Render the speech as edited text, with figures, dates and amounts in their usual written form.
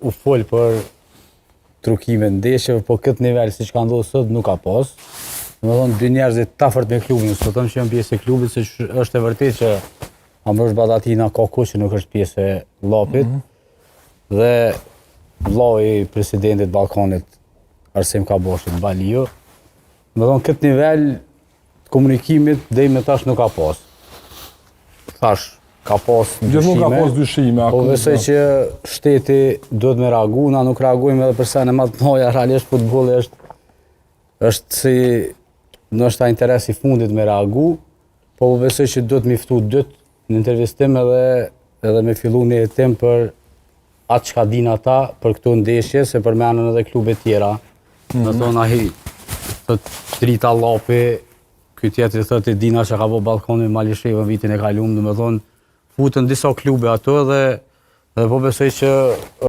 u fol për trukime ndeshjeve, po këtë nivel si që ka ndodhur sot nuk ka pas. Domethënë dy njerëzit tafërt me klubin, sot them që janë pjesë e klubit, se është e vërtetë që Ambrosh Badatina ka kohë që nuk është pjesë e llapit. Dhe vllau i presidentit Ballkanit Arsim Kaboshit, Balio. Domethënë këtë nivel të komunikimit deri më tash nuk ka pas. Thash, ka pas Gjithmonë ka pas dyshime. Po besoj që shteti duhet me reagu, na nuk reagojmë edhe për sene më të mëdha, realisht futbolli është si ndoshta interesi i fundit me reagu, po besoj që duhet me ftu dyt në intervistim edhe me fillu një hetim për atë çka din ata për këto ndeshje, se përmendën edhe klube tjera. Do thonë ai thot Drita Llapi, ky tjetri thotë Dina që ka bë Ballkani me Malishevën vitin e kaluar, domethënë futën disa klube ato dhe po besoj që